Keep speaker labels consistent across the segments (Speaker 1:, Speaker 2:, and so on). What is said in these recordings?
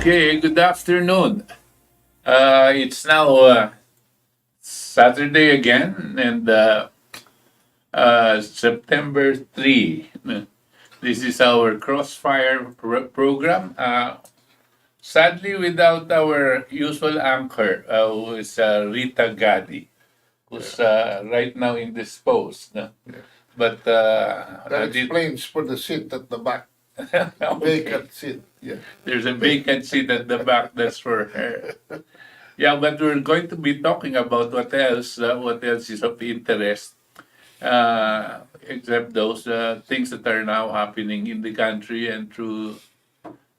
Speaker 1: Okay, good afternoon. It's now Saturday again, and September 3. This is our Crossfire program. Sadly, without our usual anchor, who is Rita Gadi, who's right now indisposed. No? But
Speaker 2: That explains for the seat at the back.
Speaker 1: okay.
Speaker 2: Vacant seat. Yeah.
Speaker 1: There's a vacant seat at the back. That's for her. Yeah, but we're going to be talking about what else. What else is of interest, except those things that are now happening in the country and through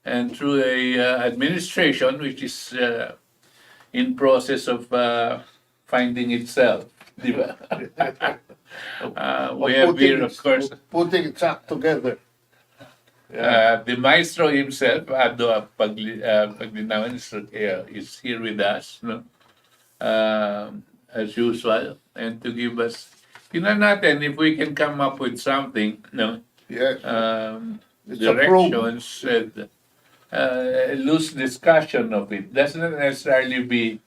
Speaker 1: a administration which is in process of finding itself. Di ba? We have here, of course,
Speaker 2: Putting its act together.
Speaker 1: the maestro himself, Paglinawan, is here with us, no? As usual, and to give us, natin if we can come up with something, no?
Speaker 2: Yes. It's a
Speaker 1: Directions and loose discussion of it. Doesn't necessarily be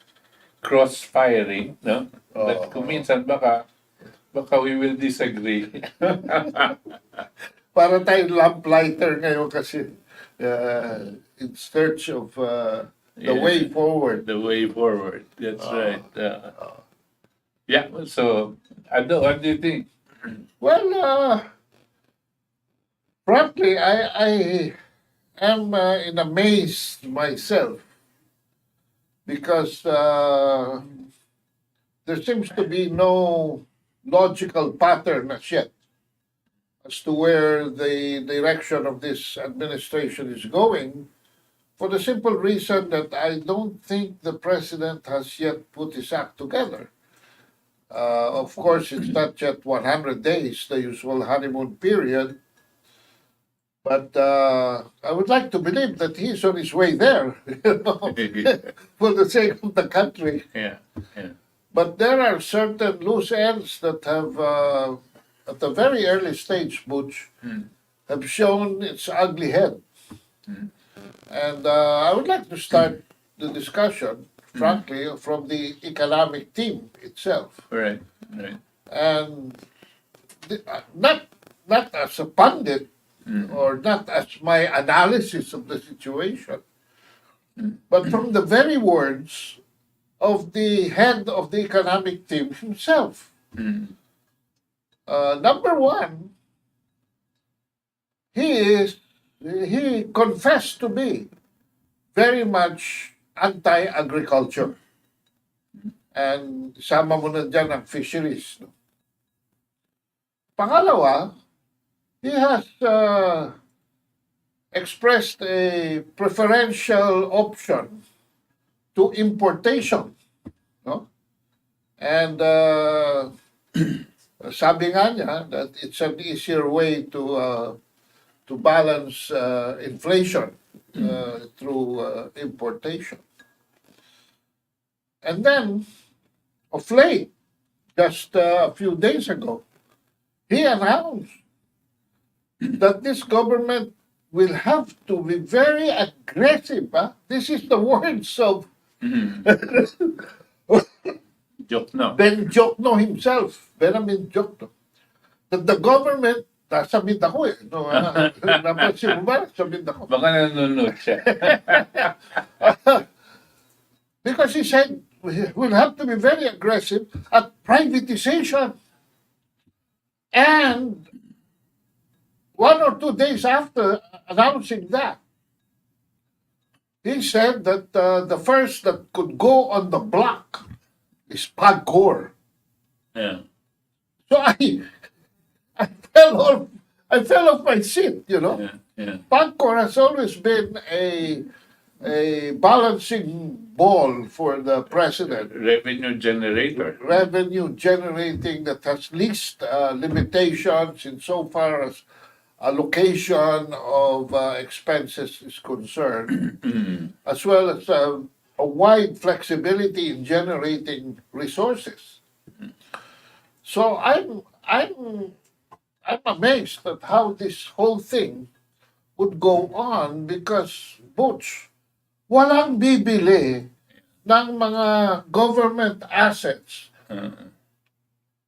Speaker 1: cross-firing, no? But kung minsan baka we will disagree.
Speaker 2: Para tayong lamplighter ngayon kasi in search of the way forward.
Speaker 1: The way forward. That's right. Yeah. So, Ado, what do you think?
Speaker 2: Well, frankly, I am in a maze myself because there seems to be no logical pattern as yet as to where the direction of this administration is going, for the simple reason that I don't think the president has yet put his act together. Of course, it's not yet 100 days, the usual honeymoon period, but I would like to believe that he's on his way there, for the sake of the country.
Speaker 1: Yeah.
Speaker 2: But there are certain loose ends that have, at a very early stage, Butch, have shown its ugly head. And I would like to start the discussion, frankly, from the economic team itself.
Speaker 1: Right.
Speaker 2: And not as a pundit or not as my analysis of the situation, but from the very words of the head of the economic team himself. Number one, he confessed to be very much anti-agriculture. And sama mo na dyan ang fisheries. No? Pangalawa, he has expressed a preferential option to importation. No? And sabi nga niya that it's an easier way to balance inflation through importation. And then, of late, just a few days ago, he announced that this government will have to be very aggressive. This is the words of
Speaker 1: Jokno.
Speaker 2: Ben Jokno himself, Benjamin Jokno, that the government, nasamid ako eh, no, napansin mo ba? Nasamid ako.
Speaker 1: Baka nanonood siya.
Speaker 2: Because he said, we'll have to be very aggressive at privatization. And 1 or 2 days after announcing that, he said that the first that could go on the block is Pagcor.
Speaker 1: Yeah.
Speaker 2: So I fell off my seat, you know.
Speaker 1: Yeah.
Speaker 2: Pagcor has always been a balancing ball for the president.
Speaker 1: Revenue generator.
Speaker 2: Revenue generating that has least limitations insofar as allocation of expenses is concerned, as well as a wide flexibility in generating resources. So I'm amazed at how this whole thing would go on, because Butch, walang bibili ng mga government assets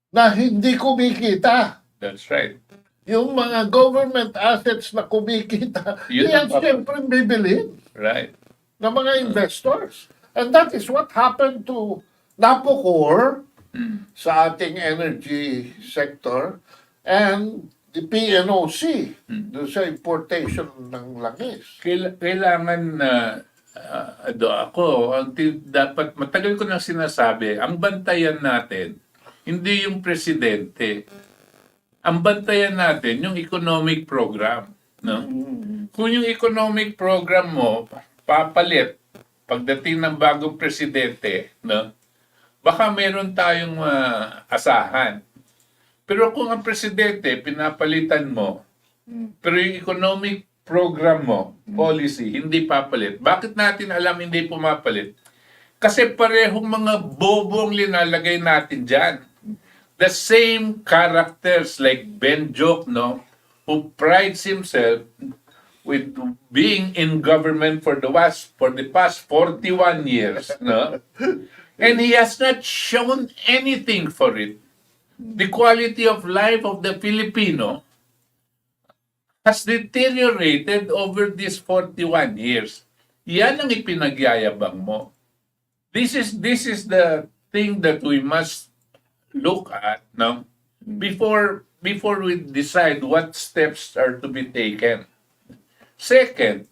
Speaker 2: na hindi kumikita.
Speaker 1: That's right.
Speaker 2: Yung mga government assets na kumikita,
Speaker 1: Yun
Speaker 2: yan
Speaker 1: ang
Speaker 2: siyempre bibilhin
Speaker 1: Right.
Speaker 2: ng mga investors. And that is what happened to Napocor sa ating energy sector and the PNOC doon sa importation ng langis.
Speaker 1: Kailangan na dapat matagal ko nang sinasabi, ang bantayan natin hindi yung presidente. Ang bantayan natin yung economic program, no? Kung yung economic program mo papalit pagdating ng bagong presidente, no? Baka meron tayong asahan. Pero kung ang presidente pinapalitan mo, pero yung economic program mo, policy, hindi papalit. Bakit natin alam hindi pumapalit? Kasi parehong mga bobo ang linalagay natin dyan. The same characters like Ben Jok, no, who prides himself with being in government for the past 41 years, no, and he has not shown anything for it. The quality of life of the Filipino has deteriorated over these 41 years. Yan ang ipinagyayabang mo. This is the thing that we must look at, no, before we decide what steps are to be taken. Second,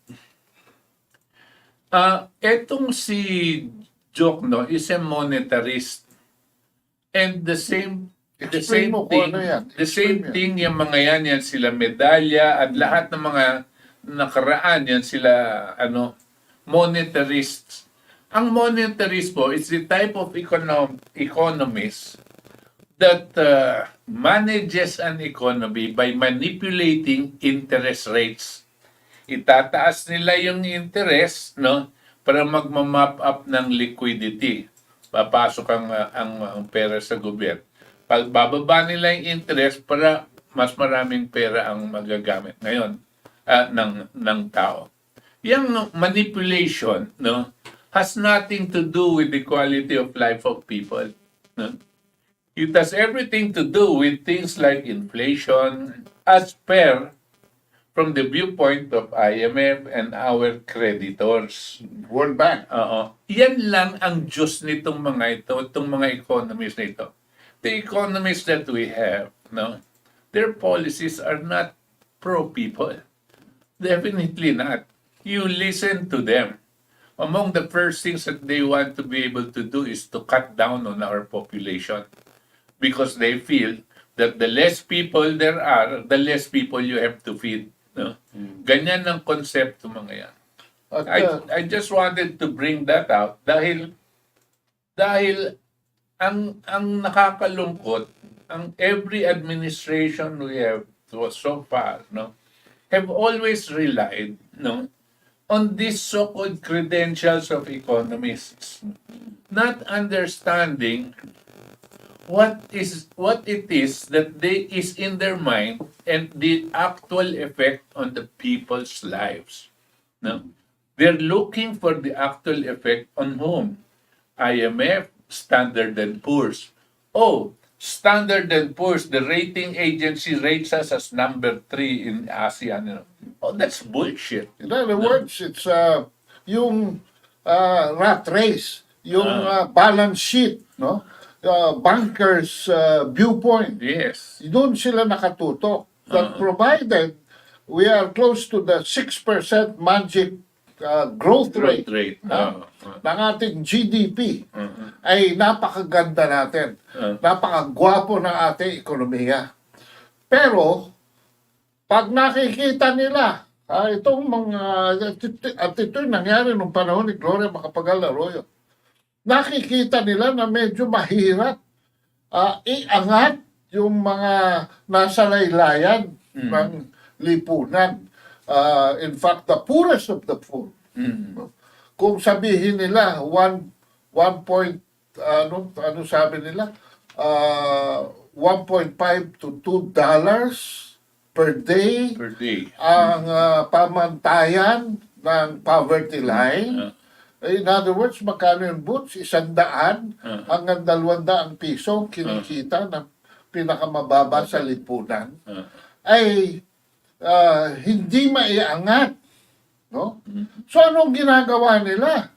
Speaker 1: etong si Jok, no, is a monetarist, and the same
Speaker 2: Explain mo kung ano yan.
Speaker 1: the same
Speaker 2: Explain
Speaker 1: thing yung mga yan sila medalya at lahat ng mga nakaraan yan sila monetarists. Ang monetarist po is the type of economist that manages an economy by manipulating interest rates. Itataas nila yung interest, no, para magma-map up ng liquidity. Papasok ang pera sa gobyerno. Pagbababa nila yung interest para mas maraming pera ang magagamit ngayon ng tao. Yung manipulation, no, has nothing to do with the quality of life of people. No? It has everything to do with things like inflation, as per from the viewpoint of IMF and our creditors.
Speaker 2: World Bank.
Speaker 1: Yan lang ang Diyos nitong mga ito, itong mga economists na ito. The economists that we have, no, their policies are not pro-people. Definitely not. You listen to them. Among the first things that they want to be able to do is to cut down on our population. Because they feel that the less people there are, the less people you have to feed. No? Ganyan ang konsepto mga yan. I just wanted to bring that out dahil ang nakakalungkot, ang every administration we have so far, no, have always relied, no, on these so-called credentials of economists, not understanding what it is that is in their mind and the actual effect on the people's lives. No? They're looking for the actual effect on whom? IMF, Standard and Poor's. Oh, Standard and Poor's, the rating agency rates us as number 3 in ASEAN. You know? Oh, that's bullshit.
Speaker 2: In other words, it's yung rat race, yung balance sheet, no? Bankers' viewpoint.
Speaker 1: Yes.
Speaker 2: Doon sila nakatutok. But provided we are close to the 6% magic growth rate ng ating GDP, ay napakaganda natin. Napakagwapo ng ating ekonomiya. Pero, pag nakikita nila, itong mga, at ito'y nangyari nung panahon ni Gloria Macapagal-Arroyo, nakikita nila na medyo mahirap iangat yung mga nasa laylayan ng lipunan. In fact, the poorest of the poor. Kung sabihin nila, ano sabi nila? 1.5 to $2 per day.
Speaker 1: Per day.
Speaker 2: Ang pamantayan ng poverty line. In other words, magkano yung Butch? 100 hanggang 200 piso kinikita ng pinakamababa sa lipunan. Ay hindi maiangat. No? So anong ginagawa nila?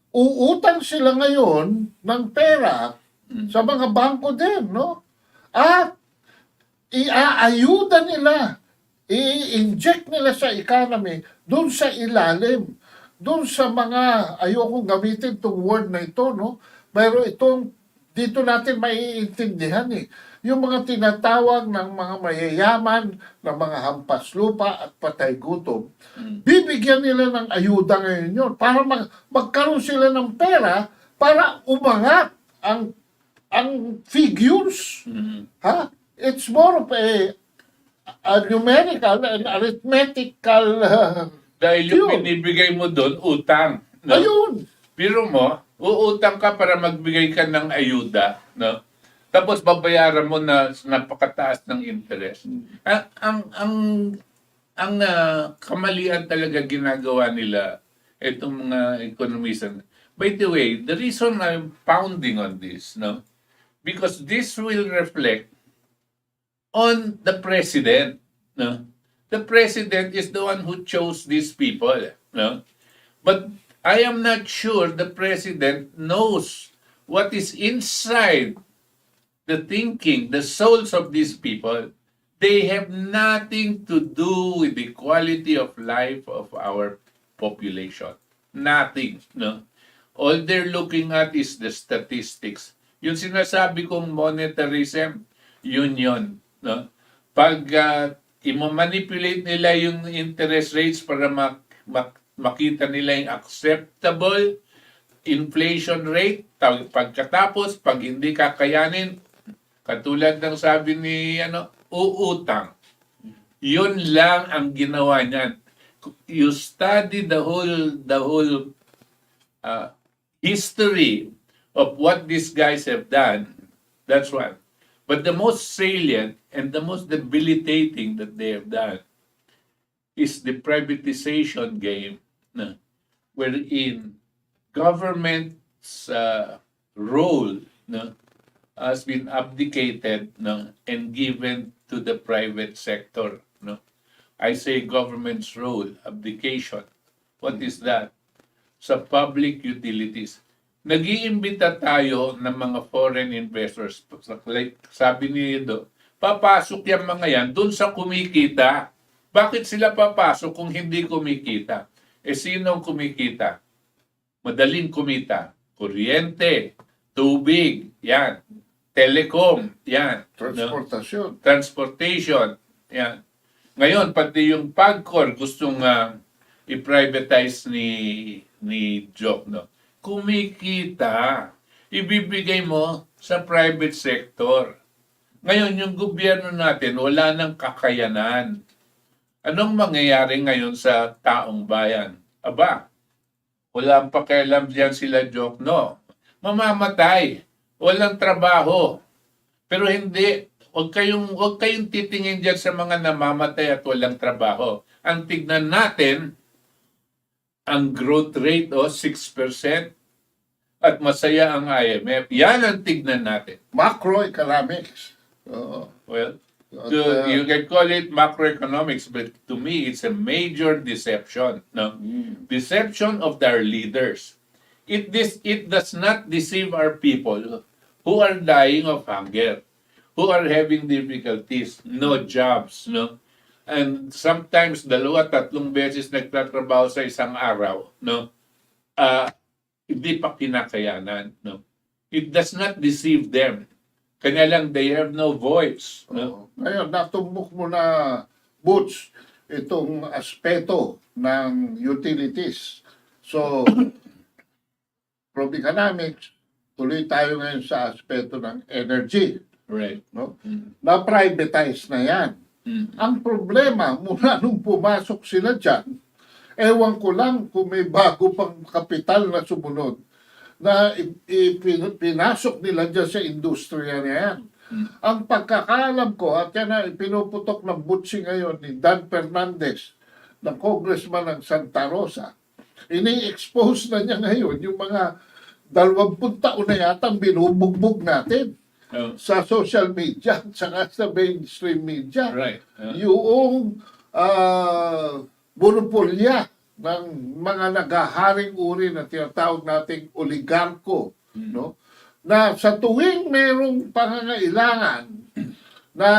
Speaker 2: Uutang sila ngayon ng pera sa mga bangko din, no? At iaayuda nila, i-inject nila sa economy doon sa ilalim, doon sa mga, ayokong gamitin itong word na ito, no? Pero dito natin maiintindihan yung mga tinatawag ng mga mayayaman, ng mga hampas lupa at patay gutom, bibigyan nila ng ayuda ngayon yun para magkaroon sila ng pera para umangat ang figures. Ha? It's more of a numerical and arithmetical
Speaker 1: Dahil yung binibigay mo doon, utang. No?
Speaker 2: Ayun.
Speaker 1: Pero mo, uutang ka para magbigay ka ng ayuda. No? Tapos babayaran mo na napakataas ng interest. Ang kamalian talaga ginagawa nila itong mga economists. By the way, the reason I'm pounding on this, no, because this will reflect on the president. No, the president is the one who chose these people. No, but I am not sure the president knows what is inside the thinking, the souls of these people. They have nothing to do with the quality of life of our population. Nothing, no? All they're looking at is the statistics. Yung sinasabi kong monetarism, yun, no? Pag i-manipulate nila yung interest rates para makita nila yung acceptable inflation rate, pagkatapos, pag hindi kakayanin, katulad ng sabi ni uutang. Yun lang ang ginawa niyan. You study the whole history of what these guys have done. That's one. But the most salient and the most debilitating that they have done is the privatization game, wherein government's role has been abdicated and given to the private sector. I say government's role, abdication. What is that? Sa public utilities. Nag-iimbita tayo ng mga foreign investors. Like sabi ni Edo, papasok yung mga yan dun sa kumikita. Bakit sila papasok kung hindi kumikita? Sinong kumikita? Madaling kumita. Kuryente, tubig, yan. Telecom, yan. Transportation, yan. Ngayon, pati yung Pagcor gustong i-privatize ni Joke, no? Kumikita. Ibibigay mo sa private sector. Ngayon, yung gobyerno natin, wala nang kakayanan. Anong mangyayari ngayon sa taong bayan? Aba, walang pakialam diyan sila Joke, no? Mamamatay. Walang trabaho. Pero hindi, huwag kayong titingin diyan sa mga namamatay at walang trabaho. Ang tignan natin, ang growth rate 6% at masaya ang IMF. Yan ang tignan natin.
Speaker 2: Macroeconomics.
Speaker 1: Well, you can call it macroeconomics, but to me, it's a major deception. No? Deception of our leaders. It does not deceive our people who are dying of hunger, who are having difficulties, no jobs, no? And sometimes 2-3 beses nagtatrabaho sa isang araw, no? Hindi pa kinakayanan, no? It does not deceive them. Kanya lang they have no voice, no?
Speaker 2: Ngayon, natumbok mo na, Butch, itong aspeto ng utilities. So, from economics, tuloy tayo ngayon sa aspeto ng energy.
Speaker 1: Right.
Speaker 2: No? Na-privatize na yan. Ang problema, mula nung pumasok sila dyan, ewan ko lang kung may bago pang kapital na sumunod na pinasok nila dyan sa industriya na yan. Ang pagkakaalam ko, at yan na pinuputok ng Butchie ngayon ni Dan Fernandez, ng congressman ng Santa Rosa. Ini-expose na niya ngayon yung mga 20 taon na yata binubugbog natin sa social media at saka sa mainstream media.
Speaker 1: Right.
Speaker 2: Yung monopolya ng mga nagaharing uri na tinatawag nating oligarko, no? Na sa tuwing merong pangangailangan na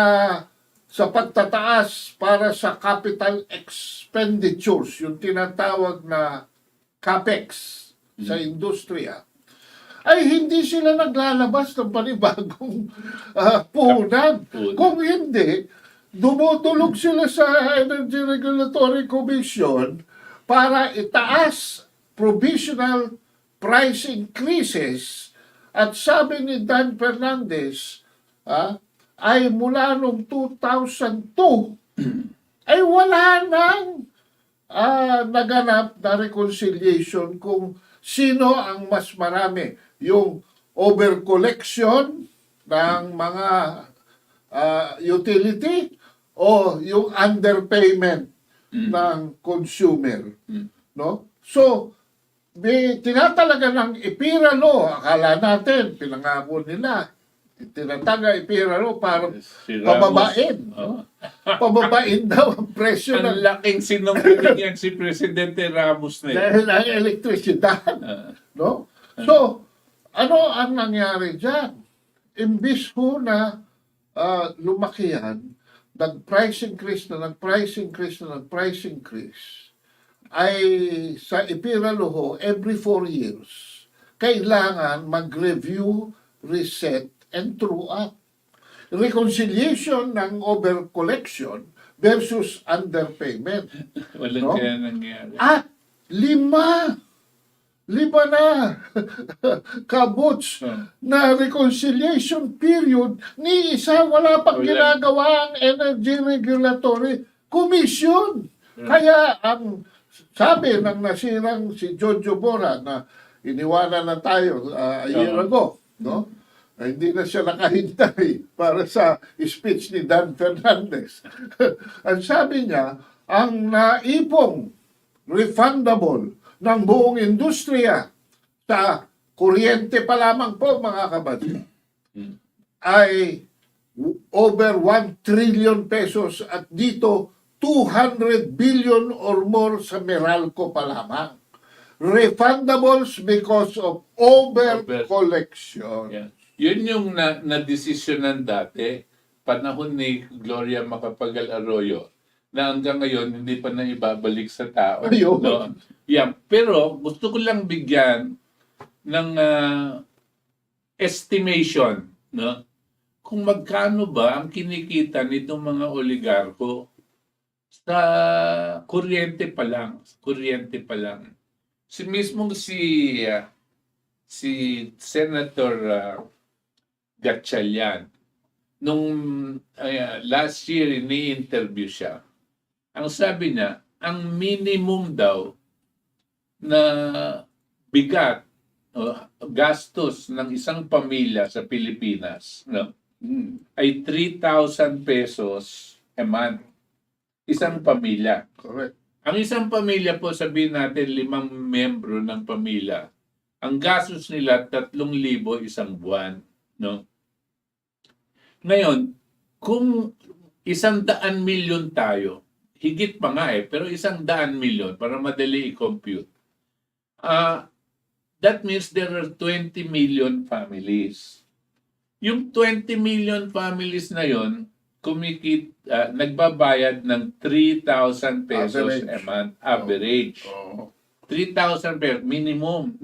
Speaker 2: sa pagtataas para sa capital expenditures, yung tinatawag na CAPEX sa industriya, ay hindi sila naglalabas ng panibagong puhunan. Kung hindi, dumudulog sila sa Energy Regulatory Commission para itaas provisional price increases. At sabi ni Dan Fernandez, ay mula noong 2002, ay wala nang naganap na reconciliation kung sino ang mas marami. Yung overcollection ng mga utility o yung underpayment ng consumer. No? So, may tinatalaga ng IPIRA law. Akala natin, pinangako nila, tinataga IPIRA law para pababain. Pababain daw ang presyo
Speaker 1: Ang laking sinungaling yan si Presidente Ramos na yun.
Speaker 2: dahil ang elektrisidad. No? So, ano ang nangyari dyan? Imbis ho na lumaki yan, nag-price increase, ay sa IPIRA law, every 4 years, kailangan mag-review, reset, and true up. Reconciliation ng overcollection versus underpayment.
Speaker 1: Walang kaya nangyari.
Speaker 2: At lima na kabuts na reconciliation period, ni isa wala pang ginagawa ang Energy Regulatory Commission. Kaya ang sabi ng nasirang si Jojo Bora na iniwanan na tayo a year ago, no? Hindi na siya nakahintay para sa speech ni Dan Fernandez. Ang sabi niya, ang naipong refundable ng buong industriya sa kuryente pa lamang po, mga kabady, ay over 1 trillion pesos at dito 200 billion or more sa Meralco pa lamang. Refundables because of over-collection.
Speaker 1: Yeah. Yun yung na-desisyonan dati, panahon ni Gloria Macapagal Arroyo, na hanggang ngayon hindi pa na ibabalik sa tao.
Speaker 2: Ayun.
Speaker 1: No? Yeah. Pero gusto ko lang bigyan ng estimation, no? Kung magkano ba ang kinikita nitong mga oligarko sa kuryente pa lang. Si Senator Gatchalian, nung last year ini-interview siya, ang sabi niya, ang minimum daw na bigat o gastos ng isang pamilya sa Pilipinas, no, ay 3,000 pesos a month. Isang pamilya.
Speaker 2: Correct.
Speaker 1: Ang isang pamilya po, sabihin natin 5 membro ng pamilya, ang gastos nila 3,000 isang buwan, no? Ngayon, kung 100 milyon tayo, higit pa nga pero 100 milyon para madali i-compute. That means there are 20 million families. Yung 20 million families na yon, nagbabayad ng 3,000 pesos a month average. 3,000 pesos minimum.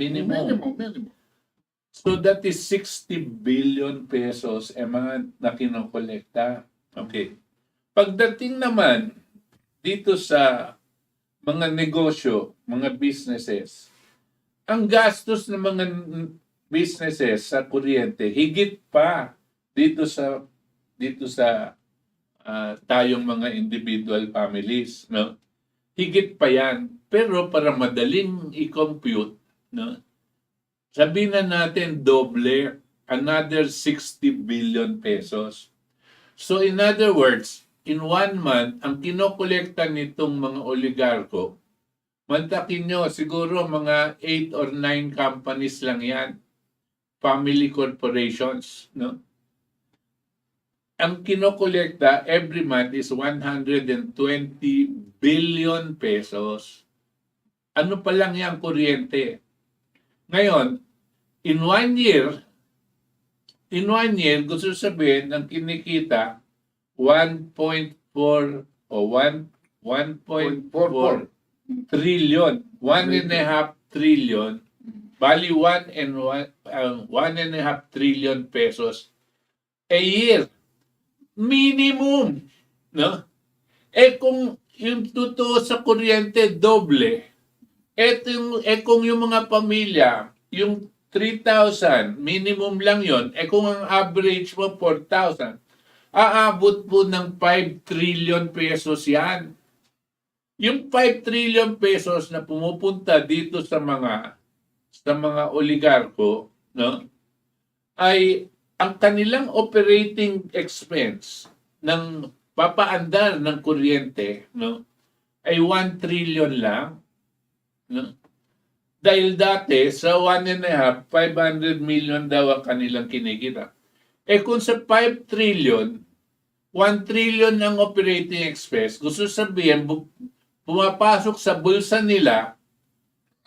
Speaker 1: So that is 60 billion pesos a month na kinokolekta. Okay. Pagdating naman dito sa mga negosyo, mga businesses, ang gastos ng mga businesses sa kuryente higit pa dito sa tayong mga individual families, no? Higit pa yan. Pero para madaling i-compute, no? Sabihin na natin doble, another 60 billion pesos. So in other words, in 1 month, ang kinokolekta nitong mga oligarko, mantakin nyo, siguro mga 8 or 9 companies lang yan. Family corporations, no? Ang kinokolekta every month is 120 billion pesos. Ano pa lang yan, kuryente? Ngayon, in 1 year, gusto sabihin, ang kinikita, 1.4 o 1.4 trillion, 1.5 trillion, bali 1.5 trillion pesos a year. Minimum, no? Kung yung totoo sa kuryente, doble. Kung yung mga pamilya, yung 3,000, minimum lang yon. Kung ang average mo 4,000, aabot po ng 5 trillion pesos yan. Yung 5 trillion pesos na pumupunta dito sa mga oligarko, no? Ay ang kanilang operating expense ng papaandar ng kuryente, no, ay 1 trillion lang, no? Dahil dati sa 1.5, 500 million daw ang kanilang kinikita. Kung sa 5 trillion, 1 trillion ang operating expense, gusto sabihin, pumapasok sa bulsa nila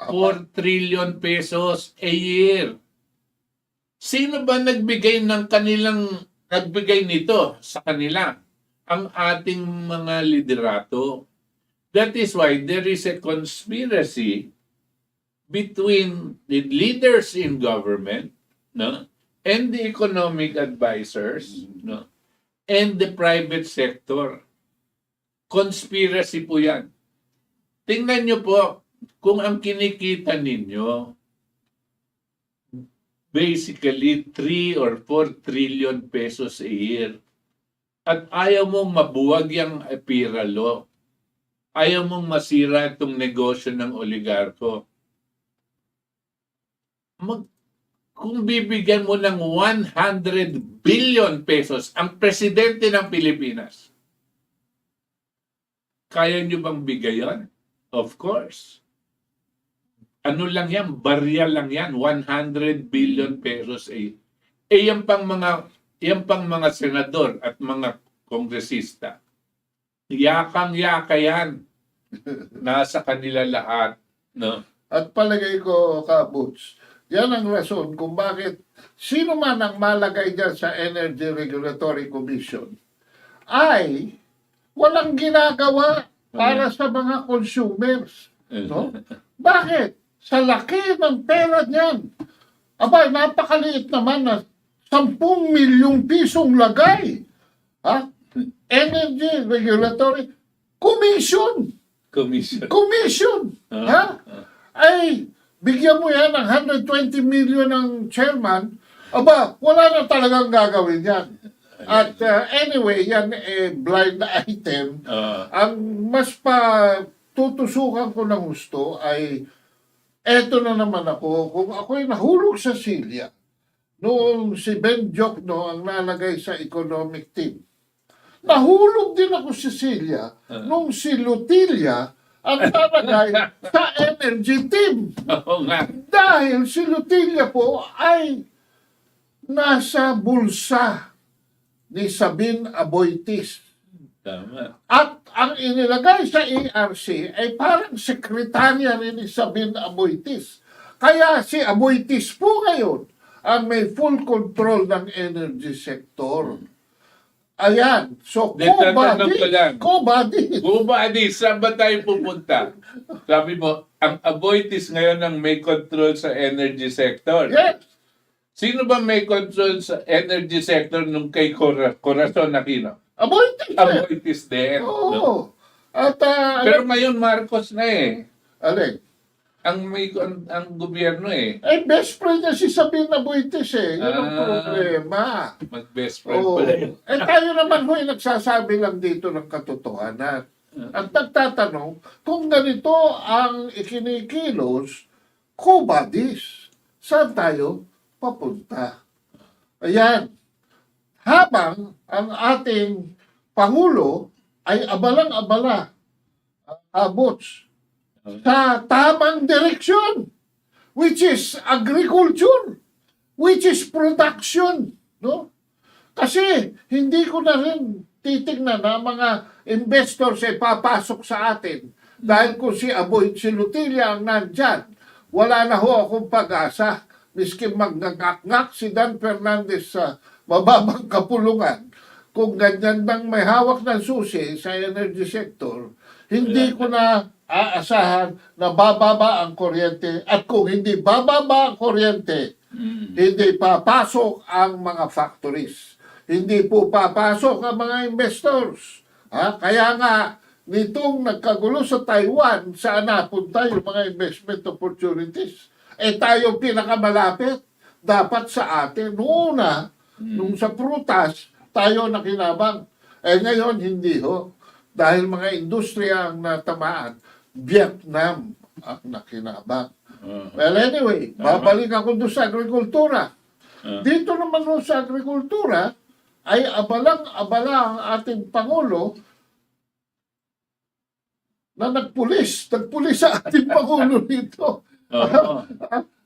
Speaker 1: 4 trillion pesos a year. Sino ba nagbigay nito sa kanila? Ang ating mga liderato. That is why there is a conspiracy between the leaders in government, no, and the economic advisors, no, and the private sector. Conspiracy po yan. Tingnan nyo po, kung ang kinikita ninyo, basically 3 or 4 trillion pesos a year. At ayaw mong mabuwag yung PIRA law. Ayaw mong masira itong negosyo ng oligarko. Kung bibigyan mo ng 100 billion pesos ang presidente ng Pilipinas, kaya nyo bang bigayan? Of course. Ano lang yan? Barya lang yan. 100 billion pesos a year. Yan pang mga senador at mga kongresista. Yakang-yaka yan. Nasa kanila lahat. No?
Speaker 2: At palagay ko, Butch, yan ang rason kung bakit sino man ang malagay dyan sa Energy Regulatory Commission ay walang ginagawa para sa mga consumers. No? Bakit? Sa laki ng pera niyan. Aba, napakaliit naman na 10 milyong pisong lagay. Ha? Energy Regulatory Commission. Ha? Ay, bigyan mo yan ng 120 million ng chairman. Aba, wala na talagang gagawin yan. At anyway, yan blind item. Ang mas tutusukan ko ng gusto ay eto na naman ako. Kung ako'y nahulog sa silya, noong si Ben Jokno ang nalagay sa economic team, nahulog din ako sa silya nung si Lutilla ang nalagay sa energy team. Dahil si Lutilla po ay nasa bulsa ni Sabine Aboitiz.
Speaker 1: Tama.
Speaker 2: At ang inilagay sa ERC ay parang sekretarya rin ni Sabine Aboitiz. Kaya si Aboitiz po ngayon ang may full control ng energy sector. Ayan. So, Quo Vadis,
Speaker 1: saan ba tayo pupunta? Sabi mo, ang Aboitiz ngayon ang may control sa energy sector.
Speaker 2: Yes.
Speaker 1: Sino ba may control sa energy sector nung kay Corazon Aquino?
Speaker 2: Aboitiz
Speaker 1: din.
Speaker 2: Oo.
Speaker 1: No?
Speaker 2: At,
Speaker 1: Pero ngayon Marcos na eh.
Speaker 2: Alin?
Speaker 1: Ang gobyerno eh.
Speaker 2: Best friend niya si Sabine Aboitiz eh. Yan ang problema.
Speaker 1: Mag-best friend pala yun.
Speaker 2: Tayo naman ho nagsasabi lang dito ng katotohanan. At nagtatanong, kung ganito ang ikinikilos, Quo Vadis, saan tayo papunta? Ayan. Habang ang ating Pangulo ay abalang-abala, Butch, sa tamang direksyon, which is agriculture, which is production, no? Kasi hindi ko na rin titignan na mga investors ay papasok sa atin dahil kung si Aboy Silutilla ang nandyan, wala na ho akong pag-asa. Miski magnagakngak si Dan Fernandez sa mababang kapulungan, kung ganyan nang may hawak ng susi sa energy sector, hindi ko na aasahan na bababa ang kuryente. At kung hindi bababa ang kuryente, hindi papasok ang mga factories. Hindi po papasok ang mga investors. Kaya nga, nitong nagkagulo sa Taiwan, saan napunta yung mga investment opportunities? Tayo pinakamalapit. Dapat sa atin. Noona, nung sa prutas, tayo nakinabang. Ngayon, hindi ho. Dahil mga industriya ang natamaan, Vietnam ang nakinabang. Well, anyway, babalik ako doon sa agrikultura. Dito naman doon sa agrikultura, ay abalang-abala ang ating Pangulo na nagpulis sa ating Pangulo dito.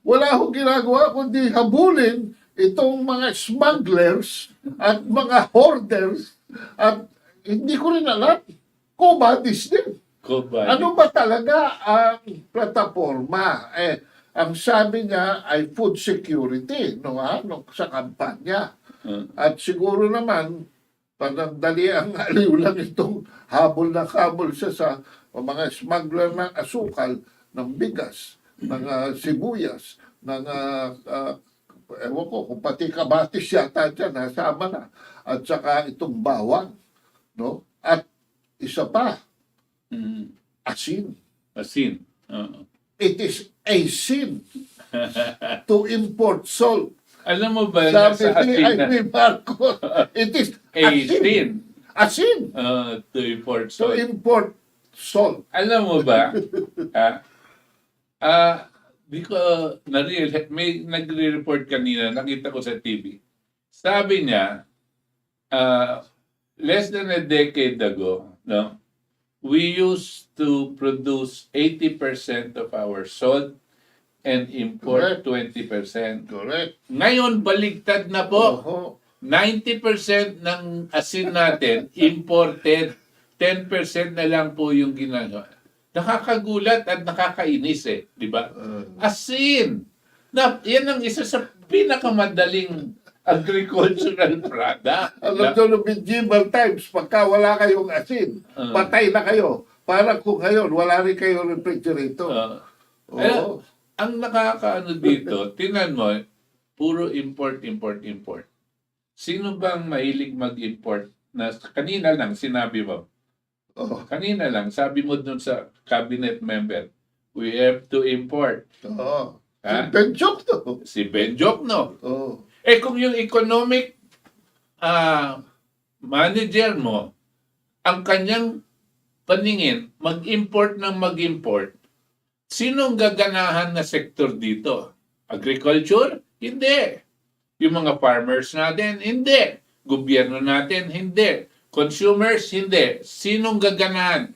Speaker 2: Wala akong ginagawa kundi habulin itong mga smugglers at mga hoarders at hindi ko rin alam, Quo Vadis din. Ano ba talaga ang plataforma? Ang sabi niya ay food security sa kampanya. At siguro naman, panandali ang aliw lang itong habol na habol siya sa mga smuggler ng asukal, ng bigas, ng sibuyas, ng ewan ko, kung pati kamatis yata dyan, nasama na. At saka itong bawang. No? At isa pa, asin.
Speaker 1: Asin.
Speaker 2: It is a sin to import salt.
Speaker 1: Alam mo ba,
Speaker 2: Sabi ni Amy Marcos, it is asin. Asin.
Speaker 1: To import
Speaker 2: To
Speaker 1: salt.
Speaker 2: import salt.
Speaker 1: Alam mo ba, di ko may nagre-report kanina, nakita ko sa TV. Sabi niya, less than a decade ago, no, we used to produce 80% of our salt and import
Speaker 2: Correct.
Speaker 1: 20%.
Speaker 2: Correct.
Speaker 1: Ngayon, baligtad na po.
Speaker 2: Oho.
Speaker 1: 90% ng asin natin imported, 10% na lang po yung ginagawa. Nakakagulat at nakakainis di ba? Asin! Yan ang isa sa pinakamadaling agricultural product.
Speaker 2: Alam nyo, no medieval times, pagka wala kayong asin, patay na kayo. Para kung ngayon, wala rin kayong refrigerator.
Speaker 1: Ang nakakaano dito, tingnan mo, puro import. Sino bang mahilig mag-import? Kanina lang, sinabi mo. Kanina lang, sabi mo dun sa cabinet member, we have to import.
Speaker 2: Si Ben Jokno.
Speaker 1: Si Ben Jokno. Kung yung economic manager mo, ang kanyang paningin, mag-import, sinong gaganahan na sektor dito? Agriculture? Hindi. Yung mga farmers natin? Hindi. Gobyerno natin? Hindi. Consumers? Hindi. Sinong gaganahan?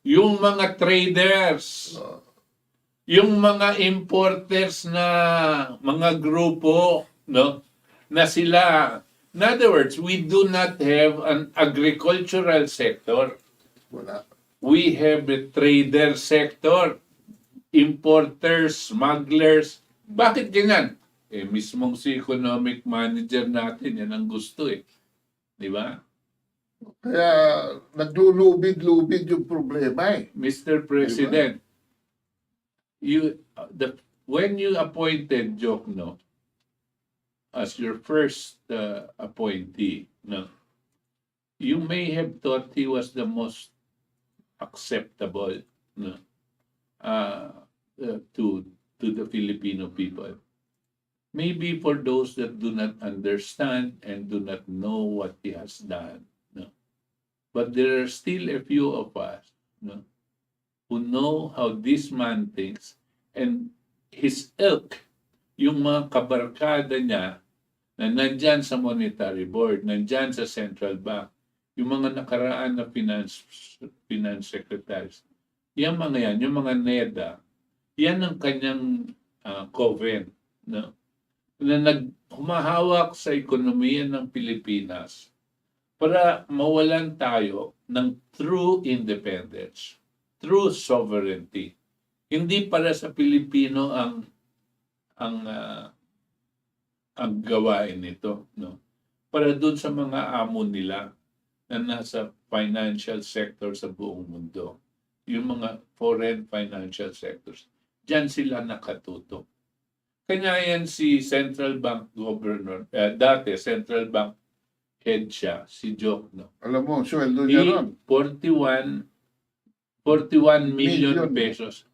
Speaker 1: Yung mga traders. Yung mga importers na mga grupo, no? Na sila. In other words, we do not have an agricultural sector.
Speaker 2: Wala.
Speaker 1: We have a trader sector. Importers, smugglers. Bakit ganyan? Mismong si economic manager natin, yan ang gusto Di ba?
Speaker 2: Kaya naglulubid-lubid yung problema
Speaker 1: Mr. President, when you appointed Jokno as your first appointee, no, you may have thought he was the most acceptable, no, to the Filipino people. Maybe for those that do not understand and do not know what he has done, no. But there are still a few of us, no, who know how this man thinks, and his ilk, yung mga kabarkada niya na nandyan sa monetary board, nandyan sa central bank, yung mga nakaraan na finance secretaries, yung mga yan, yung mga NEDA, yan ang kanyang coven, no? Na humahawak sa ekonomiya ng Pilipinas para mawalan tayo ng true independence, true sovereignty. Hindi para sa Pilipino ang ang gawain nito, no? Para doon sa mga amo nila na nasa financial sector sa buong mundo. Yung mga foreign financial sectors. Diyan sila nakatutok. Kanya yan si Central Bank Governor, dati Central Bank head siya, si Jokno.
Speaker 2: Alam mo, sweldo niya ron.
Speaker 1: 41 million pesos.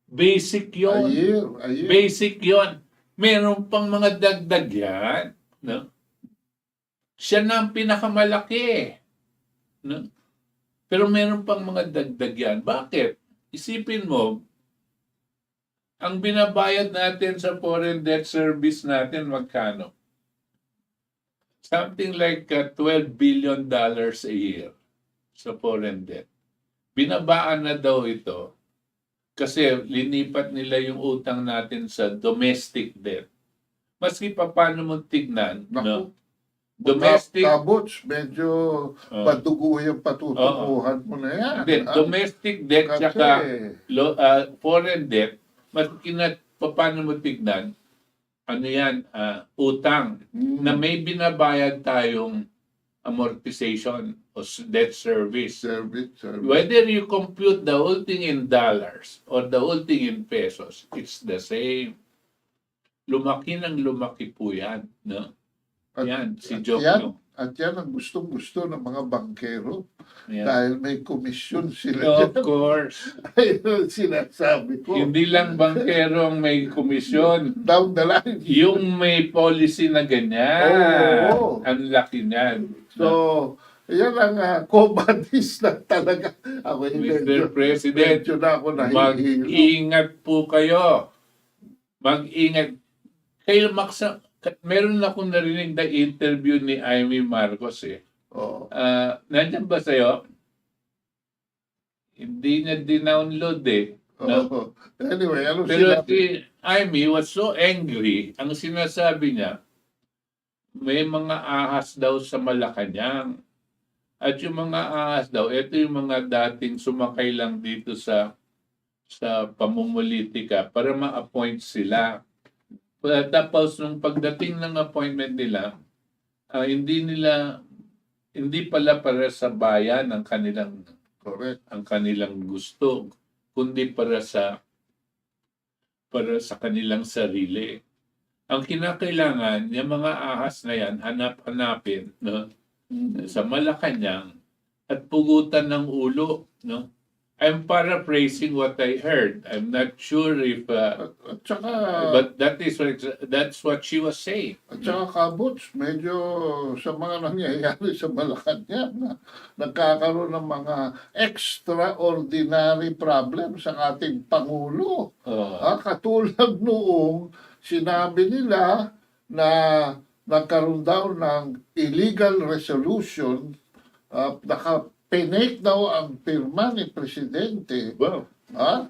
Speaker 1: Basic
Speaker 2: A
Speaker 1: yon.
Speaker 2: year.
Speaker 1: Basic yon. Meron pang mga dagdag yan. No? Siya na ang pinakamalaki. No? Pero meron pang mga dagdag yan. Bakit? Isipin mo, ang binabayad natin sa foreign debt service natin, magkano? Something like $12 billion a year sa foreign debt. Binabaan na daw ito kasi linipat nila yung utang natin sa domestic debt. Maski pa paano mo tignan, no? Domestic...
Speaker 2: Kabots, medyo padugo yung patutukuhan mo na yan.
Speaker 1: Hindi, domestic debt tsaka foreign debt, maski na paano mo tignan, ano yan, utang, na may binabayad tayong amortization o debt service. Whether you compute the whole thing in dollars or the whole thing in pesos, it's the same. Lumaki ng lumaki po yan. No? Yan, si Jokno.
Speaker 2: At yan ang gustong-gusto ng mga bankero.
Speaker 1: Yan.
Speaker 2: Dahil may komisyon sila.
Speaker 1: Of course.
Speaker 2: Ayun sinasabi ko.
Speaker 1: Hindi lang bankero ang may komisyon.
Speaker 2: Down the line.
Speaker 1: Yung may policy na ganyan.
Speaker 2: Oo.
Speaker 1: Ang laki niyan.
Speaker 2: So, yan ang Quo Vadis na talaga. Ako
Speaker 1: Mr. President,
Speaker 2: medyo na ako nahihilo.
Speaker 1: mag-ingat po kayo. Mag-ingat. Kayo meron akong narinig na interview ni Amy Marcos eh.
Speaker 2: Oh.
Speaker 1: Nandiyan ba sa'yo? Hindi niya dinownload eh. No?
Speaker 2: Anyway, ano
Speaker 1: Pero
Speaker 2: sinabi?
Speaker 1: si Amy was so angry. Ang sinasabi niya, may mga ahas daw sa Malacanang. At yung mga ahas daw, ito yung mga dating sumakay lang dito sa pamumulitika para ma-appoint sila. Tapos nung pagdating ng appointment nila, hindi pala para sa bayan ang kanilang
Speaker 2: Correct.
Speaker 1: ang kanilang gusto, kundi para sa kanilang sarili. Ang kinakailangan, yung mga ahas na yan, hanapin, no? Sa Malacanang at pugutan ng ulo, no? I'm paraphrasing what I heard. I'm not sure if
Speaker 2: At saka,
Speaker 1: but that's what she was saying.
Speaker 2: at saka kabots, medyo sa mga nangyayari sa Malacanang na nagkakaroon ng mga extraordinary problem sa ating Pangulo. Katulad noong sinabi nila na nagkaroon daw ng illegal resolution, naka-penake daw ang pirma ni Presidente.
Speaker 1: Wow.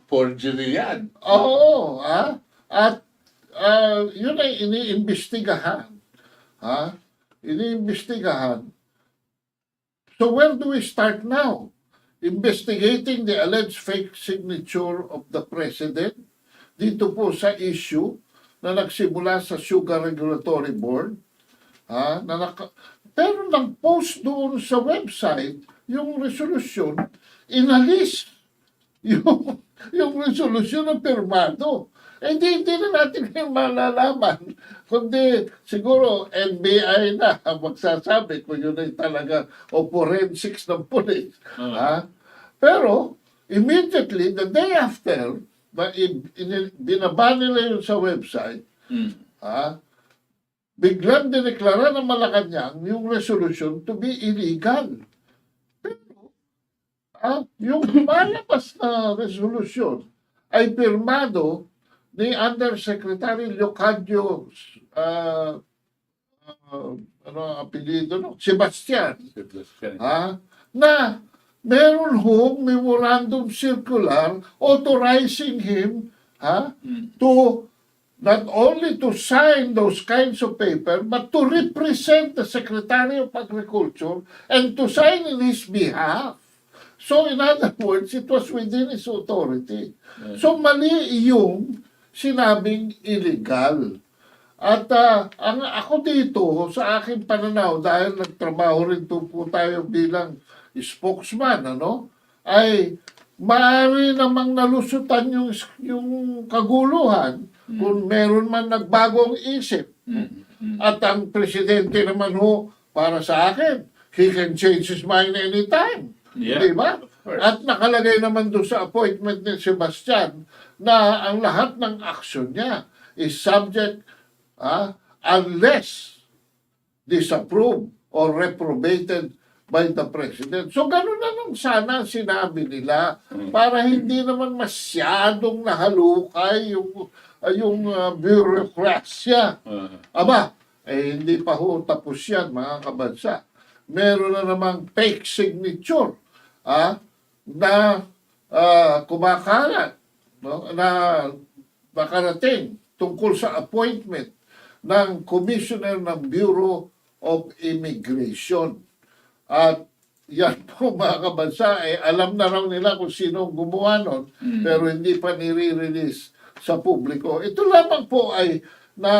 Speaker 1: Forgery yan.
Speaker 2: Oo. At yun ay iniimbestigahan. Iniimbestigahan. So where do we start now? Investigating the alleged fake signature of the President dito po sa issue na nagsimula sa Sugar Regulatory Board. Pero nag-post doon sa website yung resolution, inalis yung resolution ng pirmado. Hindi na natin yung malalaman. Kundi siguro NBI na ang magsasabi kung yun ay talaga o forensics ng police. Pero immediately, the day after, binaba nila yun sa website, biglang dineklara ng Malacanang yung resolution to be illegal. Pero, yung lumalabas na resolution ay pirmado ni Undersecretary Leocadio ano ang apelyido no? Sebastian.
Speaker 1: Sebastian.
Speaker 2: Na meron hong memorandum circular authorizing him to not only to sign those kinds of paper, but to represent the Secretary of Agriculture and to sign in his behalf. So in other words, it was within his authority. So mali yung sinabing illegal. At ako dito, sa aking pananaw, dahil nagtrabaho rin po tayo bilang spokesman, ay maaari namang nalusutan yung kaguluhan kung meron man nagbagong isip. At ang presidente naman para sa akin, he can change his mind anytime.
Speaker 1: Yeah,
Speaker 2: Diba?
Speaker 1: of course.
Speaker 2: At nakalagay naman doon sa appointment ni Sebastian na ang lahat ng action niya is subject unless disapproved or reprobated by the President. So ganun na lang sana sinabi nila para hindi naman masyadong nahalukay yung bureaucracia. Aba, hindi pa tapos yan mga kabansa. Meron na namang fake signature na kumakalat, na nakarating tungkol sa appointment ng Commissioner ng Bureau of Immigration. At yan po mga kabansa, alam na raw nila kung sino gumawa nun, pero hindi pa nire-release sa publiko. Ito lamang po ay na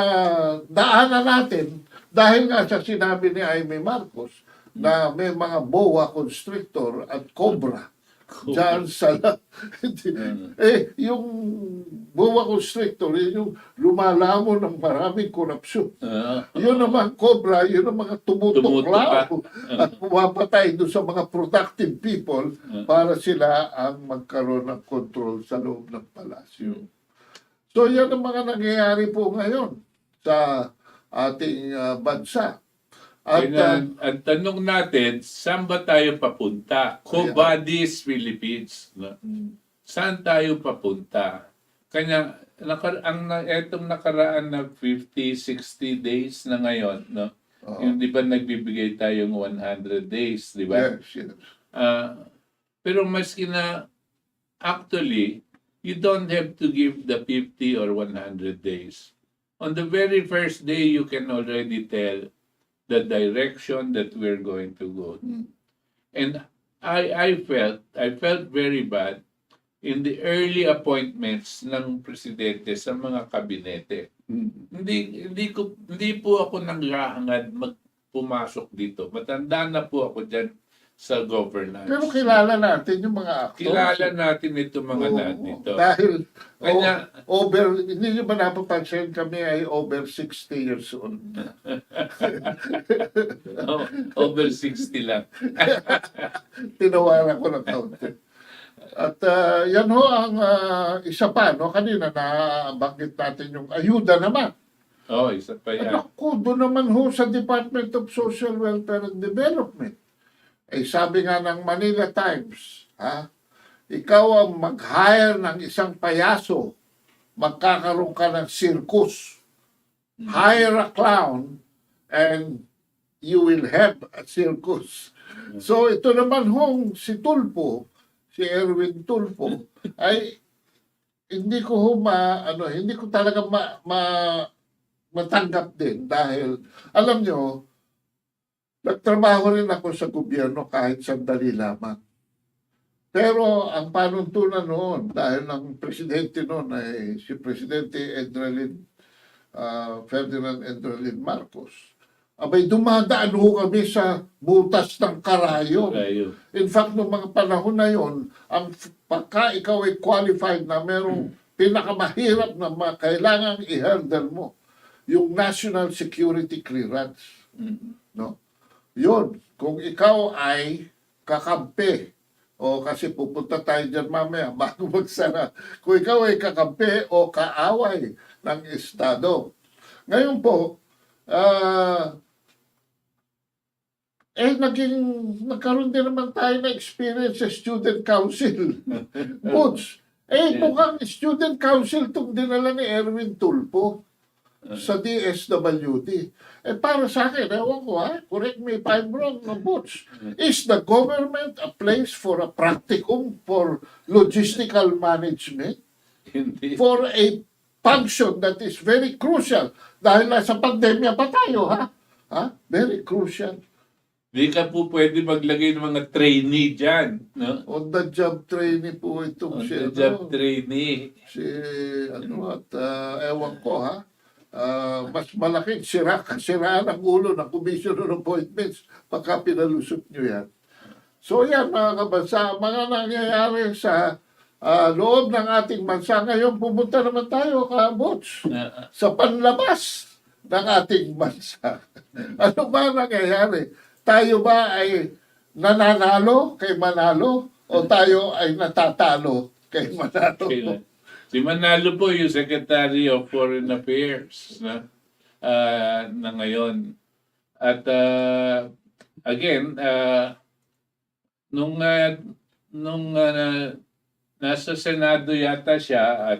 Speaker 2: daanan natin dahil nga sa sinabi ni Jaime Marcos na may mga boa constrictor at cobra dyan sa yung boa constrictor, yung lumalamon ng maraming korupsyon. Yun naman cobra, yun ang mga tumutuklaw at pumapatay doon sa mga productive people para sila ang magkaroon ng control sa loob ng palasyo. So yan ang mga nangyayari po ngayon sa ating bansa. At
Speaker 1: ang tanong natin, saan ba tayo papunta? Quo Vadis, Philippines. No? Saan tayo papunta? Kanya, etong nakaraan na 50, 60 days na ngayon, no? Yung di ba nagbibigay tayong 100 days, di ba?
Speaker 2: yes.
Speaker 1: Pero maski na, actually, you don't have to give the 50 or 100 days. On the very first day, you can already tell the direction that we're going to go. And I felt very bad in the early appointments ng presidente sa mga kabinete. Hindi po ako nanghahangad pumasok dito. Matanda na po ako dyan sa governance.
Speaker 2: Pero kilala natin yung mga actors.
Speaker 1: Kilala natin ito mga dito.
Speaker 2: Dahil
Speaker 1: Kanya,
Speaker 2: hindi nyo ba napapansin kami ay over 60 years old?
Speaker 1: Over 60 lang.
Speaker 2: Tinawaran ko ng kaunti. At yan ang isa pa, kanina nabanggit natin yung ayuda naman.
Speaker 1: Isa pa yan.
Speaker 2: Ako, doon naman sa Department of Social Welfare and Development. Sabi nga ng Manila Times, ikaw ang mag-hire ng isang payaso, magkakaroon ka ng circus. Hire a clown and you will have a circus. So ito naman si Tulfo, si Erwin Tulfo, ay hindi ko talaga matanggap din dahil alam nyo, nagtrabaho rin ako sa gobyerno kahit sandali lamang. Pero ang panuntunan noon, dahil ang presidente noon ay si Presidente Ferdinand Endralin Marcos, abay dumadaan kami sa butas ng karayom. In fact, noong mga panahon na yon, pagka ikaw ay qualified na merong pinakamahirap na kailangang i-handle mo, yung National Security Clearance. No? Yun, kung ikaw ay kakampi, kasi pupunta tayo dyan mamaya bago magsara, kung ikaw ay kakampi o kaaway ng Estado. Ngayon po, nagkaroon din naman tayo na experience sa Student Council. Butch, mukhang Student Council itong dinala ni Erwin Tulfo. sa DSWD. Para sa akin, ewan ko correct me if I'm wrong, no, Butch. Is the government a place for a practicum for logistical management?
Speaker 1: Hindi.
Speaker 2: For a function that is very crucial. Dahil nasa pandemya pa tayo, Very crucial.
Speaker 1: Di ka po pwede maglagay ng mga trainee dyan. No?
Speaker 2: On the job trainee po itong
Speaker 1: On
Speaker 2: si,
Speaker 1: the job trainee.
Speaker 2: si, ewan ko, mas malaking siraan ang ulo ng Commission on Appointments pagka pinalusot nyo yan. So yan, mga kabansa, mga nangyayari sa loob ng ating bansa. Ngayon, pumunta naman tayo, Butch, sa panlabas ng ating bansa. Ano ba nangyayari? Tayo ba ay nananalo kay Manalo o tayo ay natatalo kay Manalo?
Speaker 1: Si Manalo po yung Secretary of Foreign Affairs na ngayon. At again, nung nasa Senado yata siya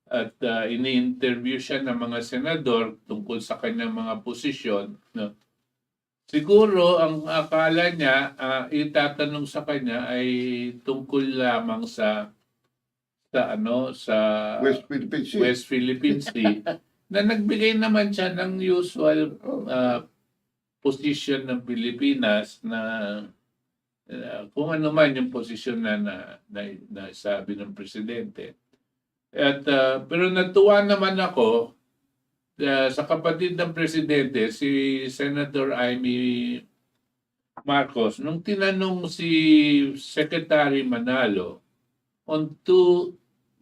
Speaker 1: at ini-interview siya ng mga senador tungkol sa kanyang mga posisyon, no? Siguro ang akala niya, itatanong sa kanya ay tungkol lamang sa West Philippine Sea na nagbigay naman siya ng usual position ng Pilipinas na kung ano man yung posisyon na sabi ng presidente. At pero natuwa naman ako sa kapatid ng presidente, si Senator Amy Marcos, nung tinanong si Secretary Manalo on two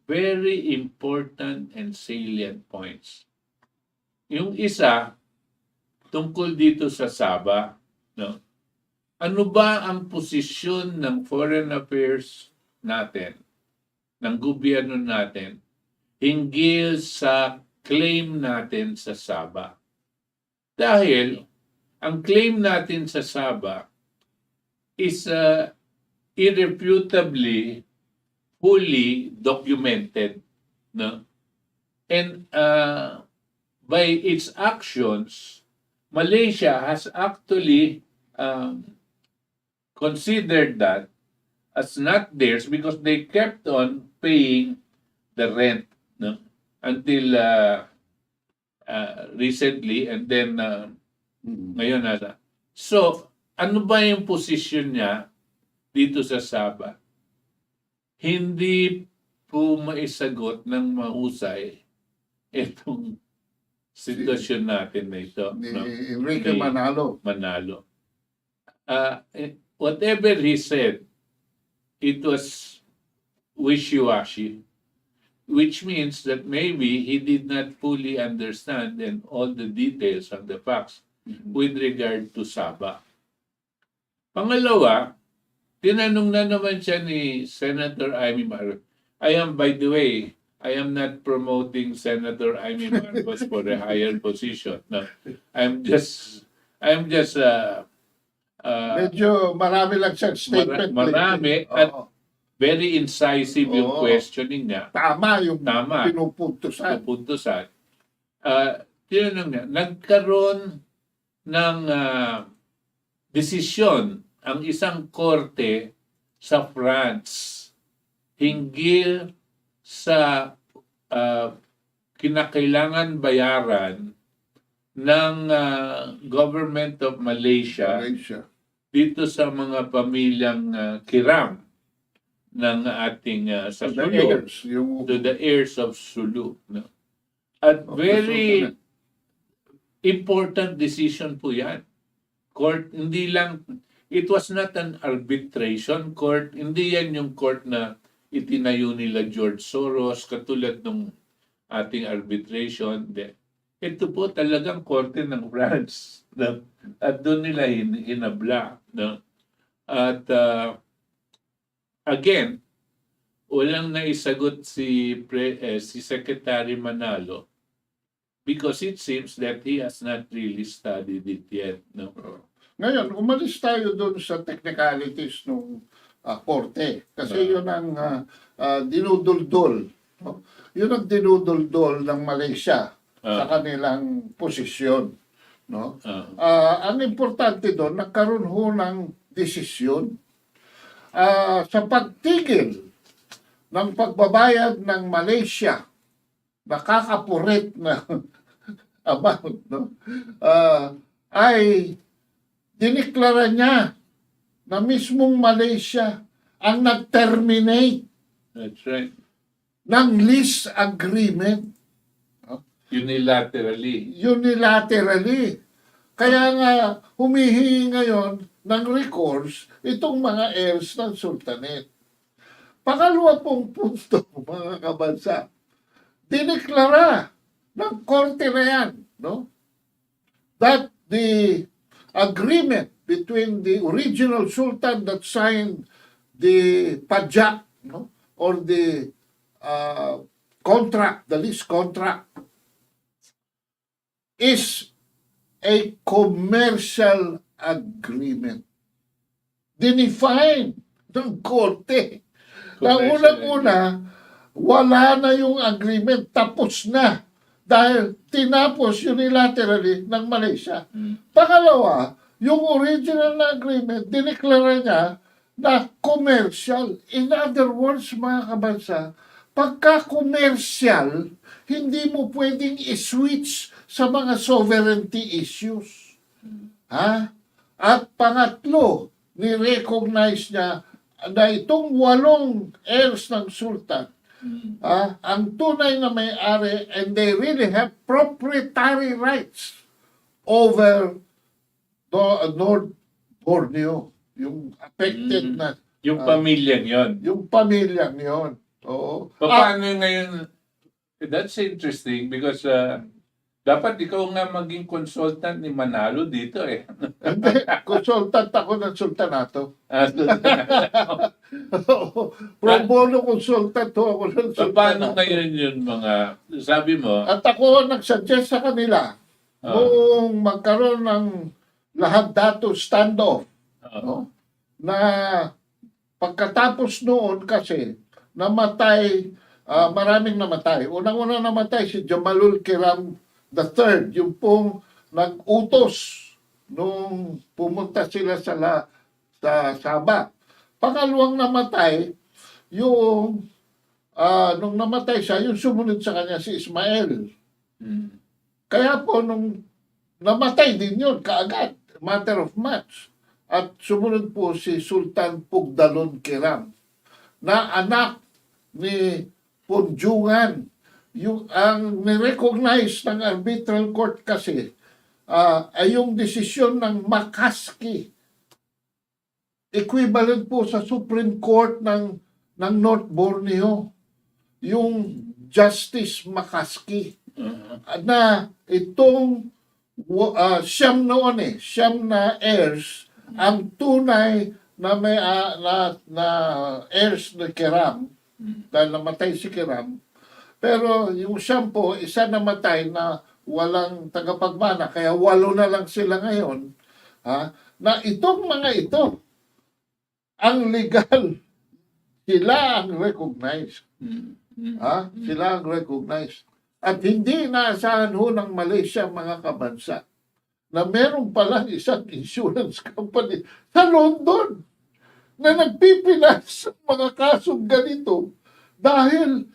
Speaker 1: very important and salient points. Yung isa, tungkol dito sa Sabah, no? Ano ba ang posisyon ng foreign affairs natin, ng gobyerno natin, hinggil sa claim natin sa Sabah? Dahil ang claim natin sa Sabah is irrefutably fully documented, no? And by its actions, Malaysia has actually considered that as not theirs because they kept on paying the rent, no? Until recently, and then ngayon nasa. So, ano ba yung posisyon niya dito sa Sabah? Hindi po maisagot ng mahusay itong sitwasyon natin na ito.
Speaker 2: Ni
Speaker 1: No?
Speaker 2: Enrique Manalo.
Speaker 1: Whatever he said, it was wishy-washy, which means that maybe he did not fully understand and all the details of the facts with regard to Sabah. Pangalawa, tinanong na naman siya ni Senator Amy Marcos. By the way, I am not promoting Senator Amy Marcos for a higher position. No, I'm just
Speaker 2: Medyo marami lang siyang statement.
Speaker 1: Marami at very incisive yung questioning niya.
Speaker 2: Tama yung pinupuntusan.
Speaker 1: Tinanong niya, nagkaroon ng desisyon ang isang korte sa France hinggil sa kinakailangan bayaran ng government of Malaysia dito sa mga pamilyang kiram ng ating sa Sulu, to the heirs of Sulu. No? At very important decision po yan. Court, hindi lang, it was not an arbitration court, hindi yan yung court na itinayo nila George Soros, katulad ng ating arbitration. Ito po talagang korte ng France. No? At doon nila hinabla. No? At again, walang naisagot si Secretary Manalo because it seems that he has not really studied it yet. No?
Speaker 2: Ngayon, umalis tayo doon sa technicalities ng korte. Kasi yun ang dinuduldol. No? Yun ang dinuduldol ng Malaysia sa kanilang posisyon. No? Ang importante doon, nagkaroon ho ng desisyon sa pagtigil ng pagbabayad ng Malaysia, nakakapurit na amount, no? Ay diniklara niya na mismong Malaysia ang nag-terminate
Speaker 1: That's right.
Speaker 2: ng lease agreement.
Speaker 1: Unilaterally.
Speaker 2: Kaya nga, humihingi ngayon ng recourse itong mga heirs ng Sultanate. Pangalawa pong punto, mga kabansa, diniklara ng korte na yan, no? That the agreement between the original Sultan that signed the pajak, no? Or the contract, the lease contract, is a commercial agreement. Dinefine ng korte. Na unang-una, wala na yung agreement, tapos na. Dahil tinapos unilaterally ng Malaysia. Pangalawa, yung original na agreement, dineklara niya na commercial. In other words, mga kabansa, pagka commercial, hindi mo pwedeng i-switch sa mga sovereignty issues. Ha? At pangatlo, ni-recognize niya na itong 8 heirs ng Sultan, ang tunay na may-ari, and they really have proprietary rights over North Borneo, yung affected na
Speaker 1: yung pamilyang yon.
Speaker 2: yung pamilyang yon. Oo.
Speaker 1: Paano ngayon? That's interesting because dapat ikaw nga maging consultant ni Manalo dito eh.
Speaker 2: Hindi, consultant ako ng sultanato. Pro bono consultant ako ng sultanato.
Speaker 1: Paano ngayon yun mga, sabi mo?
Speaker 2: At ako nagsuggest sa kanila kung magkaroon ng lahat dato standoff. No? Na pagkatapos noon kasi namatay, maraming namatay. Unang-una namatay si Jamalul Kiram III, yung pong nag-utos nung pumunta sila sa Sabah. Pangalawang namatay, yung nung namatay siya, yung sumunod sa kanya si Ismail. Kaya po nung namatay din yun kaagad, matter of months. At sumunod po si Sultan Pugdalon Kiram, na anak ni Punjungan. Ang nirecognize ng arbitral court kasi ay yung desisyon ng Makaski. Equivalent po sa Supreme Court ng North Borneo. Yung Justice Makaski. Na itong siyam na heirs, ang tunay na may na heirs ni Kiram, dahil namatay si Kiram. Pero yung siyam po, isa namatay na walang tagapagmana, kaya 8 na lang sila ngayon, na itong mga ito, ang legal, sila ang recognized. Sila ang recognized. At hindi inaasahan ho ng Malaysia, mga kabansa, na meron palang isang insurance company sa London na nagpipinas ng mga kasong ganito dahil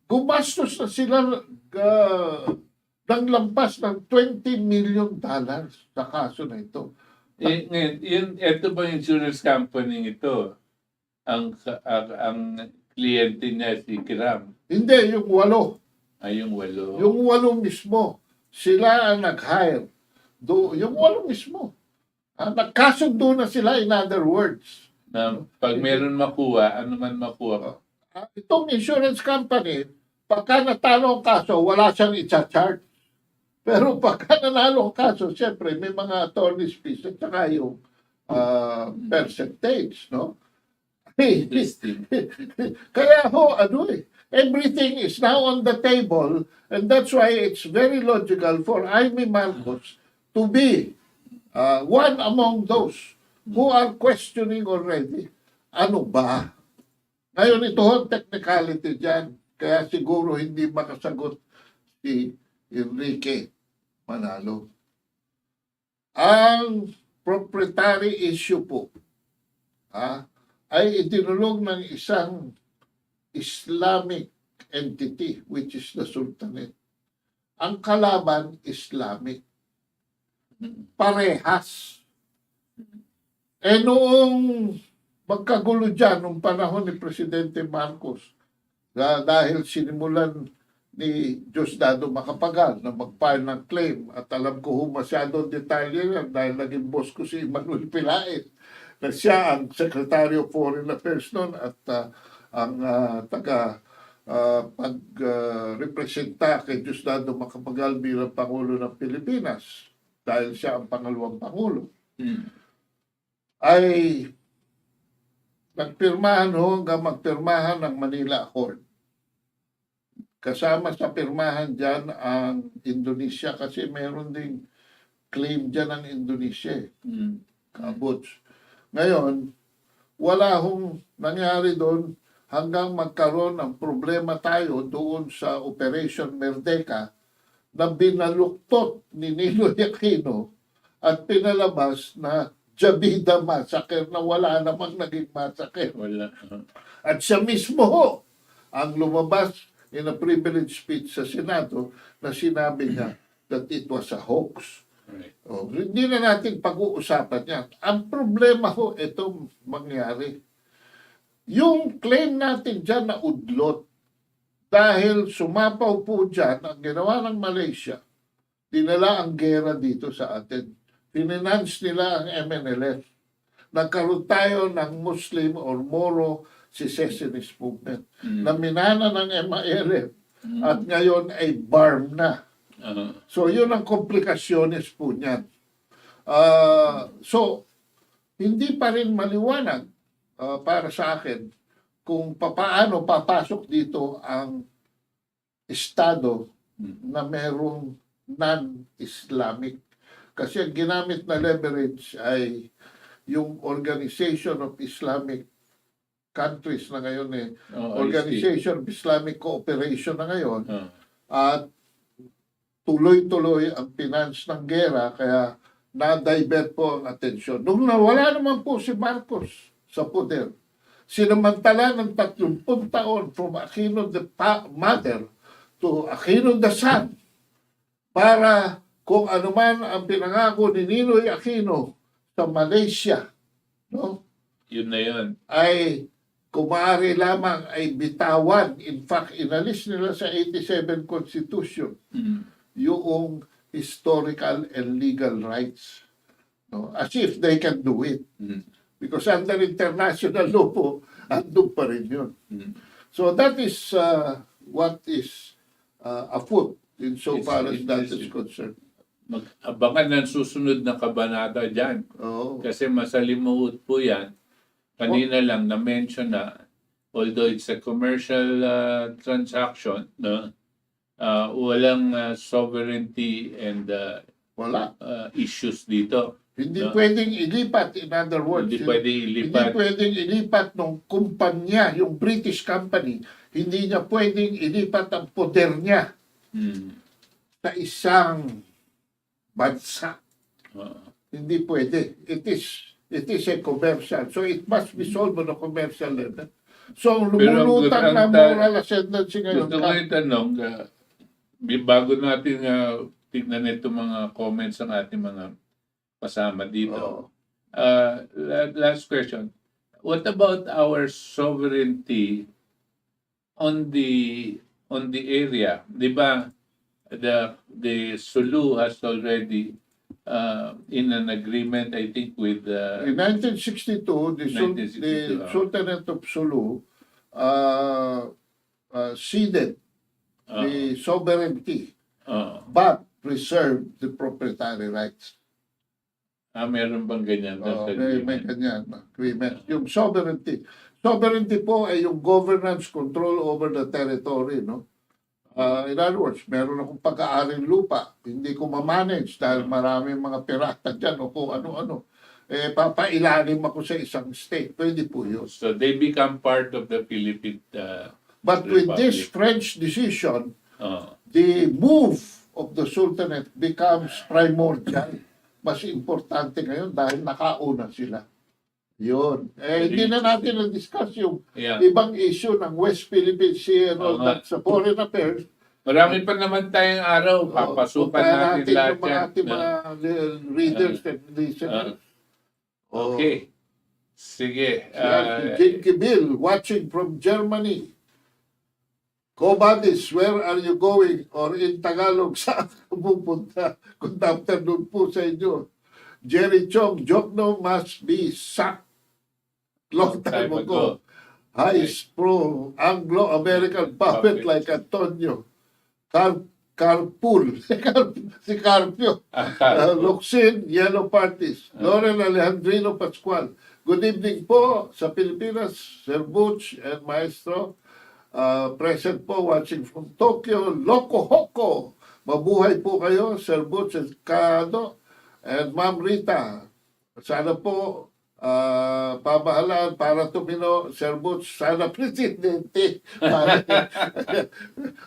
Speaker 2: gumastos na sila ng lampas ng $20 million sa kaso na ito.
Speaker 1: Ito ba yung insurance company ito? Ang kliyente niya si Kiram?
Speaker 2: Hindi, yung 8.
Speaker 1: Yung 8.
Speaker 2: Yung 8 mismo. Sila ang nag-hire. Yung 8 mismo. Nagkasundo na sila, in other words.
Speaker 1: Na pag meron makuha, ano man makuha.
Speaker 2: Itong insurance company, pagka natalo ang kaso, wala siyang i-charge. Pero pagka nanalo ang kaso, siyempre may mga attorney's fees at saka yung percentage, no? Kaya ho, everything is now on the table, and that's why it's very logical for Jaime Marcos to be one among those who are questioning already. Ano ba? Ngayon, ito ang technicality dyan. Kaya siguro hindi makasagot si Enrique Manalo. Ang proprietary issue po ay itinulog ng isang Islamic entity, which is the Sultanate. Ang kalaban, Islamic. Parehas. Noong magkagulo dyan, nung panahon ni Presidente Marcos, dahil sinimulan ni Diosdado Macapagal na mag-file ng claim, at alam ko masyadong detalye yan dahil naging boss ko si Manuel Pilaet, na siya ang Secretary of Foreign Affairs noon at ang pag-representa kay Diosdado Macapagal bilang Pangulo ng Pilipinas dahil siya ang pangalawang Pangulo. Ay nagpirmahan hanggang magpirmahan ng Manila Accord. Kasama sa pirmahan dyan ang Indonesia kasi meron ding claim dyan ang Indonesia. Butch. Ngayon, wala hong nangyari doon hanggang magkaroon ng problema tayo doon sa Operation Merdeka na binaluktot ni Ninoy Aquino at pinalabas na Jabida massacre na wala namang naging massacre.
Speaker 1: Wala.
Speaker 2: At siya mismo ang lumabas in a privilege speech sa Senado na sinabi niya that it was a hoax.
Speaker 1: Right.
Speaker 2: Hindi na natin pag-uusapan yan. Ang problema itong mangyari. Yung claim natin dyan na udlot, dahil sumapaw po dyan ang ginawa ng Malaysia, dinala ang gera dito sa atin. Finance nila ang MNLF. Nagkaroon tayo ng Muslim or Moro secessionist movement na minana ng MILF at ngayon ay BARM na. So yun ang komplikasyones po niyan. So hindi pa rin maliwanag para sa akin kung paano papasok dito ang Estado na merong non-Islamic. Kasi ang ginamit na leverage ay yung Organization of Islamic Countries na ngayon Organization of Islamic Cooperation na ngayon at tuloy-tuloy ang finance ng gera kaya na-divert po ang atensyon. Nung nawala naman po si Marcos sa poder, sinamantala ng 30 taon from Aquino the Mother to Aquino the Son para kung ano man ang pinangako ni Ninoy Aquino sa Malaysia,
Speaker 1: Yun na yun.
Speaker 2: ay kung maaari lamang ay bitawan. In fact, inalis nila sa 87 Constitution yung historical and legal rights. As if they can do it. Because under international law po, andun pa rin yun. So that is what is afoot in so far as that is concerned.
Speaker 1: Mag-abangan ng susunod na kabanata dyan. Kasi masalimuot po yan. Kanina lang na-mention na although it's a commercial transaction, walang sovereignty and issues dito.
Speaker 2: Hindi pwedeng ilipat, in other words.
Speaker 1: Hindi pwedeng
Speaker 2: ilipat ng kumpanya, yung British company, hindi niya pwedeng ilipat ang poder niya sa isang bansa. Hindi pwede. It is a commercial. So it must be solved on a commercial level. So lumulutang na moral ascendancy ngayon.
Speaker 1: Gusto ko itanong, bago natin tignan ito mga comments ng ating mga kasama dito. Last question. What about our sovereignty on the area? Di ba the Sulu has already in an agreement, I think, with
Speaker 2: in 1962, the Sultanate of Sulu ceded the sovereignty but preserved the proprietary rights.
Speaker 1: Meron bang ganyan?
Speaker 2: May ganyan agreement. Yung sovereignty. Sovereignty po ay yung governance control over the territory, no? In other words, meron akong pag-aaring lupa, hindi ko ma-manage dahil maraming mga pirata dyan o kung ano-ano. Papailalim ako sa isang state. Pwede po yun.
Speaker 1: So they become part of the Philippine
Speaker 2: But with
Speaker 1: Republic.
Speaker 2: this French decision, the move of of the Sultanate becomes primordial. Mas importante ngayon dahil nakauna sila. Yun. Hindi na natin na-discuss yung ibang issue ng West Philippine Sea and all that sa foreign affairs.
Speaker 1: Marami pa naman tayong araw. Papasukan natin lahat
Speaker 2: yung mga ating mga readers and listeners.
Speaker 1: Okay. Sige.
Speaker 2: Jinky Bill, watching from Germany. Quo Vadis, where are you going? Or in Tagalog, saan ka pupunta? Good afternoon po sa inyo. Jerry Chong, Jokno must be sacked long time ago. He's pro Anglo-American puppet like Antonio. Carpool. Si Carpio. Luxin, Yellow Parties. Lauren Alejandrino Pascual. Good evening po sa Pilipinas, Sir Butch and Maestro. Present po, watching from Tokyo, Loco Hoko. Mabuhay po kayo, Sir Butch and Kado. And Ma'am Rita, sana po pamahalaan para tumino, Sir Butch, sana presidente.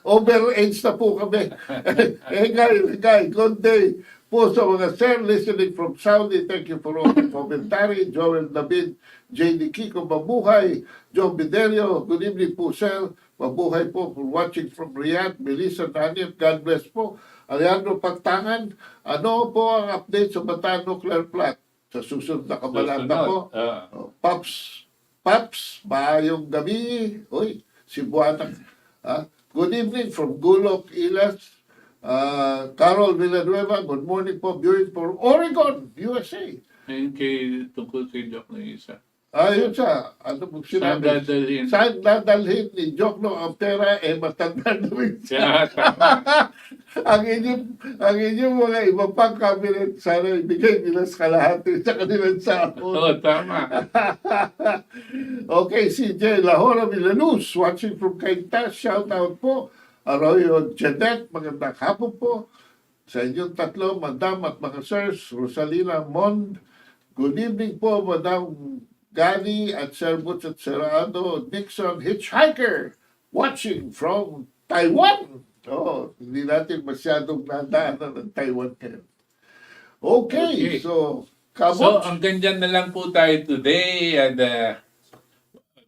Speaker 2: Over-age na po kami. Good day po sa mga sir listening from Saudi. Thank you for all the commentary. Joel David, J.D. Kiko, mabuhay. John Biderio, good evening po, sir. Mabuhay po for watching from Riyadh. Melissa Daniel, God bless po. Alejandro Pagtangan, ano po ang update sa Bataan Nuclear Plant? Sa susunod na kabalata po. Paps, maayong gabi. Uy, si Buana. Good evening from Gulok, Ilas. Carol Villanueva, good morning po. Viewing for Oregon, USA.
Speaker 1: Ayun tungkol kay Joke na isa.
Speaker 2: Ayun siya. Ano po sinabi? Saan dadalhin ni Jokno ang pera, matanda na rin siya. ang inyong mga iba pang cabinet, sana ibigay nila sa kalahati sa kanilang sahod.
Speaker 1: Oo, tama.
Speaker 2: Okay, CJ Lahora Milanus, watching from Kainta, shout out po. Arroyo Janet, magandang hapon po. Sa inyong tatlo, Madam at mga sirs, Rosalina Mond, good evening po, Madam Gadi at Sir Butch at Serrado, Dixon Hitchhiker, watching from Taiwan. Hindi natin masyadong nadaanan ng Taiwan ngayon. Okay, so,
Speaker 1: So, hanggang dyan na lang po tayo today and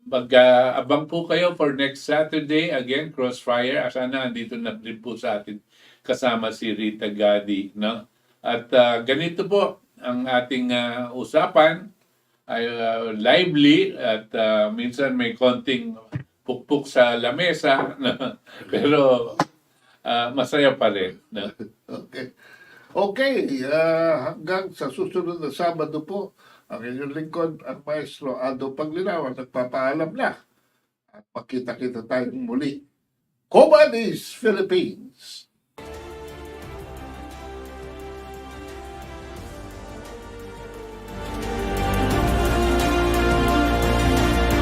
Speaker 1: mag-abang po kayo for next Saturday. Again, Crossfire. Sana andito na rin po sa atin kasama si Rita Gadi. No? At ganito po ang ating usapan. Ay lively at minsan may konting pukpuk sa lamesa, no? Pero masaya pa rin. No?
Speaker 2: Okay, hanggang sa susunod na Sabado po, ang inyong lingkod, ang Maestro Ado Paglinawan, nagpapaalam na. At makita-kita tayong muli. Quo Vadis, Philippines!